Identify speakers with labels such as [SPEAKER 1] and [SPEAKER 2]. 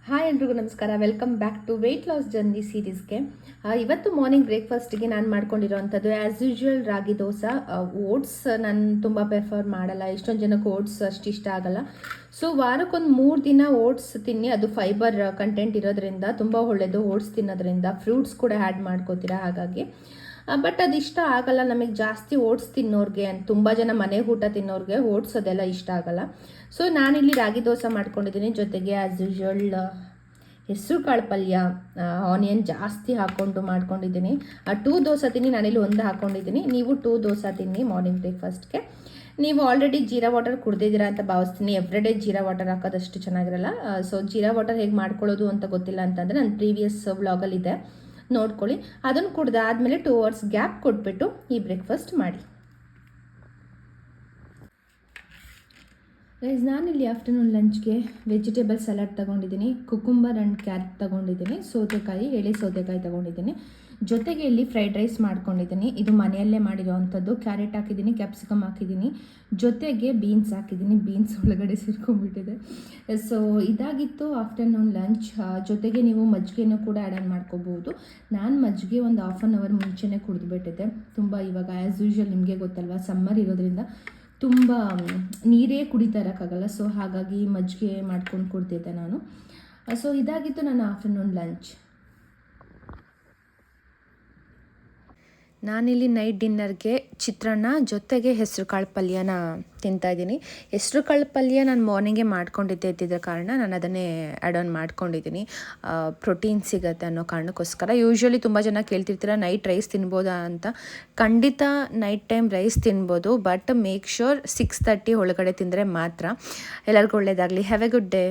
[SPEAKER 1] Hi ಎಲ್ರಿಗೂ ನಮಸ್ಕಾರ. Welcome back to weight loss journey ಸೀರೀಸ್ಗೆ. ಇವತ್ತು ಮಾರ್ನಿಂಗ್ ಬ್ರೇಕ್ಫಾಸ್ಟಿಗೆ ನಾನು ಮಾಡ್ಕೊಂಡಿರೋವಂಥದ್ದು as usual ragi dosa. Oats ನಾನು ತುಂಬ ಪ್ರಿಫರ್ ಮಾಡಲ್ಲ, ಎಷ್ಟೊಂದು ಜನಕ್ಕೆ ಓಟ್ಸ್ ಅಷ್ಟು ಇಷ್ಟ ಆಗಲ್ಲ. ಸೊ ವಾರಕ್ಕೊಂದು 3 ದಿನ ಓಟ್ಸ್ ತಿನ್ನಿ, ಅದು ಫೈಬರ್ ಕಂಟೆಂಟ್ ಇರೋದ್ರಿಂದ ತುಂಬ ಒಳ್ಳೆಯದು. ಓಟ್ಸ್ ತಿನ್ನೋದ್ರಿಂದ ಫ್ರೂಟ್ಸ್ ಕೂಡ ಆ್ಯಡ್ ಮಾಡ್ಕೋತೀರಾ, ಹಾಗಾಗಿ ಬಟ್ ಅದು ಇಷ್ಟ ಆಗಲ್ಲ ನಮಗೆ ಜಾಸ್ತಿ ಓಟ್ಸ್ ತಿನ್ನೋರಿಗೆ. ತುಂಬ ಜನ ಮನೆ ಊಟ ತಿನ್ನೋರಿಗೆ ಓಟ್ಸ್ ಅದೆಲ್ಲ ಇಷ್ಟ ಆಗಲ್ಲ. ಸೊ ನಾನಿಲ್ಲಿ ರಾಗಿ ದೋಸೆ ಮಾಡ್ಕೊಂಡಿದ್ದೀನಿ, ಜೊತೆಗೆ ಆ್ಯಸ್ ಯೂಶ್ವಲ್ ಹೆಸರು ಕಾಳು ಪಲ್ಯ, ಆನಿಯನ್ ಜಾಸ್ತಿ ಹಾಕ್ಕೊಂಡು ಮಾಡ್ಕೊಂಡಿದ್ದೀನಿ. 2 ದೋಸೆ ತಿನ್ನಿ, ನಾನಿಲ್ಲಿ 1 ಹಾಕ್ಕೊಂಡಿದ್ದೀನಿ. ನೀವು 2 ದೋಸೆ ತಿನ್ನಿ ಮಾರ್ನಿಂಗ್ ಬ್ರೇಕ್ಫಾಸ್ಟ್ಗೆ. ನೀವು ಆಲ್ರೆಡಿ ಜೀರಾ ವಾಟರ್ ಕುಡ್ದಿದ್ದೀರಾ ಅಂತ ಭಾವಿಸ್ತೀನಿ. ಎವ್ರಿಡೇ ಜೀರಾ ವಾಟರ್ ಹಾಕೋದಷ್ಟು ಚೆನ್ನಾಗಿರಲ್ಲ. ಸೊ ಜೀರಾ ವಾಟರ್ ಹೇಗೆ ಮಾಡ್ಕೊಳ್ಳೋದು ಅಂತ ಗೊತ್ತಿಲ್ಲ ಅಂತಂದರೆ ನನ್ನ ಪ್ರೀವಿಯಸ್ ವ್ಲಾಗಲ್ಲಿದೆ, ನೋಡ್ಕೊಳ್ಳಿ. ಅದನ್ನು ಕುಡ್ದಾದ್ಮೇಲೆ 2 hours ಗ್ಯಾಪ್ ಕೊಟ್ಬಿಟ್ಟು ಈ ಬ್ರೇಕ್ಫಾಸ್ಟ್ ಮಾಡಿ. ಗೈಸ್, ನಾನಿಲ್ಲಿ ಆಫ್ಟರ್ನೂನ್ ಲಂಚ್ಗೆ ವೆಜಿಟೇಬಲ್ ಸಲಾಡ್ ತೊಗೊಂಡಿದ್ದೀನಿ. ಕುಕುಂಬರ್ ಆ್ಯಂಡ್ ಕ್ಯಾರೆಟ್ ತೊಗೊಂಡಿದ್ದೀನಿ, ಸೌತೆಕಾಯಿ, ಎಳೆ ಸೌತೆಕಾಯಿ ತೊಗೊಂಡಿದ್ದೀನಿ. ಜೊತೆಗೆ ಇಲ್ಲಿ ಫ್ರೈಡ್ ರೈಸ್ ಮಾಡ್ಕೊಂಡಿದ್ದೀನಿ. ಇದು ಮನೆಯಲ್ಲೇ ಮಾಡಿರೋವಂಥದ್ದು. ಕ್ಯಾರೆಟ್ ಹಾಕಿದ್ದೀನಿ, ಕ್ಯಾಪ್ಸಿಕಮ್ ಹಾಕಿದ್ದೀನಿ, ಜೊತೆಗೆ ಬೀನ್ಸ್ ಹಾಕಿದ್ದೀನಿ. ಬೀನ್ಸ್ ಒಳಗಡೆ ಸೇರ್ಕೊಂಡ್ಬಿಟ್ಟಿದೆ. ಸೊ ಇದಾಗಿತ್ತು ಆಫ್ಟರ್ನೂನ್ ಲಂಚ್. ಜೊತೆಗೆ ನೀವು ಮಜ್ಜಿಗೆನೂ ಕೂಡ ಆ್ಯಡ್ ಮಾಡ್ಕೋಬೋದು. ನಾನು ಮಜ್ಜಿಗೆ ಒಂದು 1/2 hour ಮುಂಚೆನೇ ಕುಡಿದ್ಬಿಟ್ಟಿದ್ದೆ. ತುಂಬ ಇವಾಗ ಆ್ಯಸ್ ಯೂಶ್ವಲ್ ನಿಮಗೆ ಗೊತ್ತಲ್ವ, ಸಮ್ಮರ್ ಇರೋದ್ರಿಂದ ತುಂಬ ನೀರೇ ಕುಡಿತಾ ಇರೋಕ್ಕಾಗಲ್ಲ. ಸೊ ಹಾಗಾಗಿ ಮಜ್ಜಿಗೆ ಮಾಡ್ಕೊಂಡು ಕುಡ್ತಿದ್ದೆ ನಾನು. ಸೊ ಇದಾಗಿತ್ತು ನನ್ನ ಆಫ್ಟರ್ನೂನ್ ಲಂಚ್. ನಾನಿಲ್ಲಿ ನೈಟ್ ಡಿನ್ನರ್ಗೆ ಚಿತ್ರಾನ್ನ ಜೊತೆಗೆ ಹೆಸರು ಕಾಳು ಪಲ್ಯನ ತಿಂತಾಯಿದ್ದೀನಿ. ಹೆಸರು ಕಾಳು ಪಲ್ಯ ನಾನು ಮಾರ್ನಿಂಗೇ ಮಾಡ್ಕೊಂಡಿದ್ದೆ ಇದ್ದಿದ್ದ ಕಾರಣ ನಾನು ಅದನ್ನೇ ಆ್ಯಡ್ ಆನ್ ಮಾಡ್ಕೊಂಡಿದ್ದೀನಿ. ಪ್ರೋಟೀನ್ ಸಿಗುತ್ತೆ ಅನ್ನೋ ಕಾರಣಕ್ಕೋಸ್ಕರ. ಯೂಶ್ವಲಿ ತುಂಬ ಜನ ಕೇಳ್ತಿರ್ತೀರ ನೈಟ್ ರೈಸ್ ತಿನ್ಬೋದಾ ಅಂತ. ಖಂಡಿತ ನೈಟ್ ಟೈಮ್ ರೈಸ್ ತಿನ್ಬೋದು, ಬಟ್ ಮೇಕ್ ಶ್ಯೂರ್ 6:30 ಒಳಗಡೆ ತಿಂದರೆ ಮಾತ್ರ. ಎಲ್ಲರಿಗೂ ಒಳ್ಳೆಯದಾಗಲಿ. Have A good day.